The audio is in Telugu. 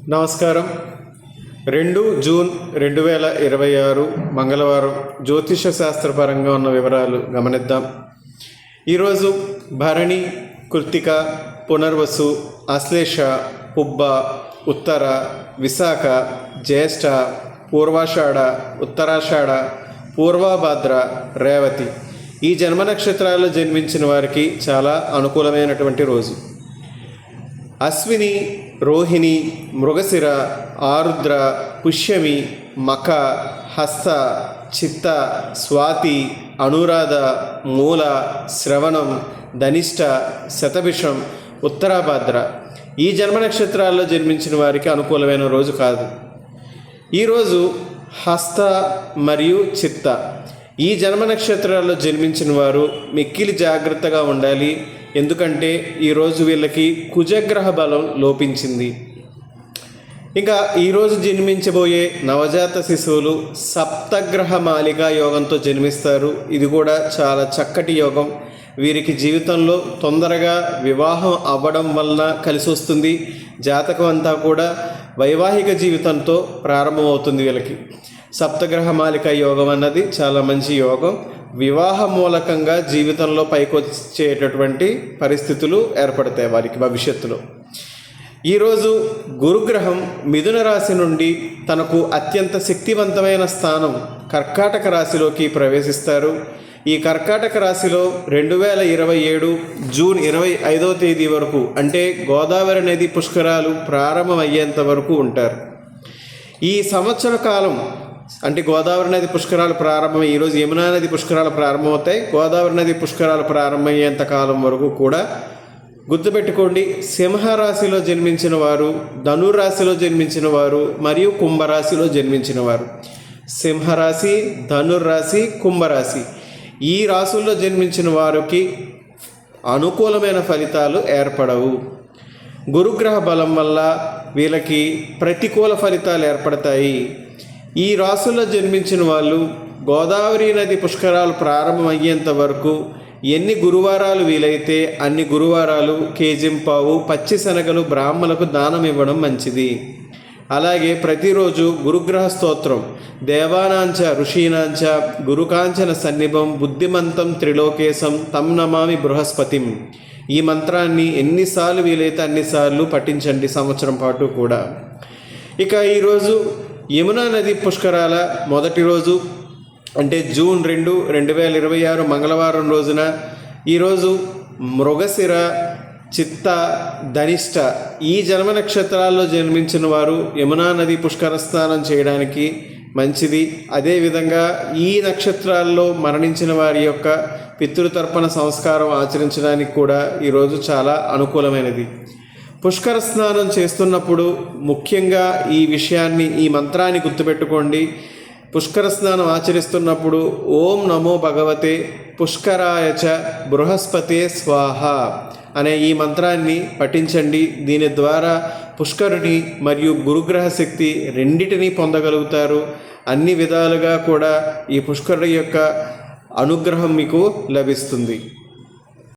నమస్కారం. 2 జూన్ 2026 మంగళవారం జ్యోతిష శాస్త్రపరంగా ఉన్న వివరాలు గమనిద్దాం. ఈరోజు భరణి, కృత్తిక, పునర్వసు, ఆశ్లేష, పుబ్బ, ఉత్తర, విశాఖ, జ్యేష్ఠ, పూర్వాషాఢ, ఉత్తరాషాఢ, పూర్వభాద్ర, రేవతి ఈ జన్మ నక్షత్రాల్లో జన్మించిన వారికి చాలా అనుకూలమైనటువంటి రోజు. అశ్విని, రోహిణి, మృగశిర, ఆరుద్ర, పుష్యమి, మఖ, హస్త, చిత్త, స్వాతి, అనురాధ, మూల, శ్రవణం, ధనిష్ట, శతభిషం, ఉత్తరాభాద్ర ఈ జన్మ నక్షత్రాల్లో జన్మించిన వారికి అనుకూలమైన రోజు కాదు. ఈరోజు హస్త మరియు చిత్త ఈ జన్మ నక్షత్రాల్లో జన్మించిన వారు మిక్కిలి జాగ్రత్తగా ఉండాలి. ఎందుకంటే ఈరోజు వీళ్ళకి కుజగ్రహ బలం లోపించింది. ఇంకా ఈరోజు జన్మించబోయే నవజాత శిశువులు సప్తగ్రహ మాలికా యోగంతో జన్మిస్తారు. ఇది కూడా చాలా చక్కటి యోగం. వీరికి జీవితంలో తొందరగా వివాహం అవ్వడం వలన కలిసి వస్తుంది. జాతకం అంతా కూడా వైవాహిక జీవితంతో ప్రారంభమవుతుంది. వీళ్ళకి సప్తగ్రహ మాలికా యోగం అన్నది చాలా మంచి యోగం. వివాహ మూలకంగా జీవితంలో పైకొచ్చేటటువంటి పరిస్థితులు ఏర్పడతాయి వారికి భవిష్యత్తులో. ఈరోజు గురుగ్రహం మిథున రాశి నుండి తనకు అత్యంత శక్తివంతమైన స్థానం కర్కాటక రాశిలోకి ప్రవేశిస్తారు. ఈ కర్కాటక రాశిలో 2027 జూన్ 25వ తేదీ వరకు, అంటే గోదావరి నది పుష్కరాలు ప్రారంభమయ్యేంత వరకు ఉంటారు. ఈ సంవత్సర కాలం అంటే గోదావరి నది పుష్కరాలు ప్రారంభమై ఈరోజు యమునా నది పుష్కరాలు ప్రారంభమవుతాయి. గోదావరి నది పుష్కరాలు ప్రారంభమయ్యేంత కాలం వరకు కూడా గుర్తుపెట్టుకోండి. సింహరాశిలో జన్మించిన వారు, ధనురాశిలో జన్మించిన వారు మరియు కుంభరాశిలో జన్మించిన వారు, సింహరాశి, ధనుర్రాశి, కుంభరాశి ఈ రాశుల్లో జన్మించిన వారికి అనుకూలమైన ఫలితాలు ఏర్పడవు. గురుగ్రహ బలం వల్ల వీళ్ళకి ప్రతికూల ఫలితాలు ఏర్పడతాయి. ఈ రాశుల్లో జన్మించిన వాళ్ళు గోదావరి నది పుష్కరాలు ప్రారంభమయ్యేంత వరకు ఎన్ని గురువారాలు వీలైతే అన్ని గురువారాలు కేజింపావు పచ్చి శనగలు బ్రాహ్మణులకు దానం ఇవ్వడం మంచిది. అలాగే ప్రతిరోజు గురుగ్రహ స్తోత్రం దేవానాంచ ఋషీనాంచ గురుకాంచన సన్నిభం బుద్ధిమంతం త్రిలోకేశం తం నమామి బృహస్పతిం ఈ మంత్రాన్ని ఎన్నిసార్లు వీలైతే అన్నిసార్లు పఠించండి సంవత్సరం పాటు కూడా. ఇక ఈరోజు యమునా నది పుష్కరాల మొదటి రోజు అంటే జూన్ 2, 2026 మంగళవారం రోజున ఈరోజు మృగశిర, చిత్త, ధనిష్ట ఈ జన్మ నక్షత్రాల్లో జన్మించిన వారు యమునా నది పుష్కర స్నానం చేయడానికి మంచిది. అదేవిధంగా ఈ నక్షత్రాల్లో మరణించిన వారి యొక్క పితృతర్పణ సంస్కారం ఆచరించడానికి కూడా ఈరోజు చాలా అనుకూలమైనది. పుష్కర స్నానం చేస్తున్నప్పుడు ముఖ్యంగా ఈ విషయాన్ని, ఈ మంత్రాన్ని గుర్తుపెట్టుకోండి. పుష్కర స్నానం ఆచరిస్తున్నప్పుడు ఓం నమో భగవతే పుష్కరాయచ బృహస్పతే స్వాహ అనే ఈ మంత్రాన్ని పఠించండి. దీని ద్వారా పుష్కరుని మరియు గురుగ్రహ శక్తి రెండిటినీ పొందగలుగుతారు. అన్ని విధాలుగా కూడా ఈ పుష్కరుడి యొక్క అనుగ్రహం మీకు లభిస్తుంది.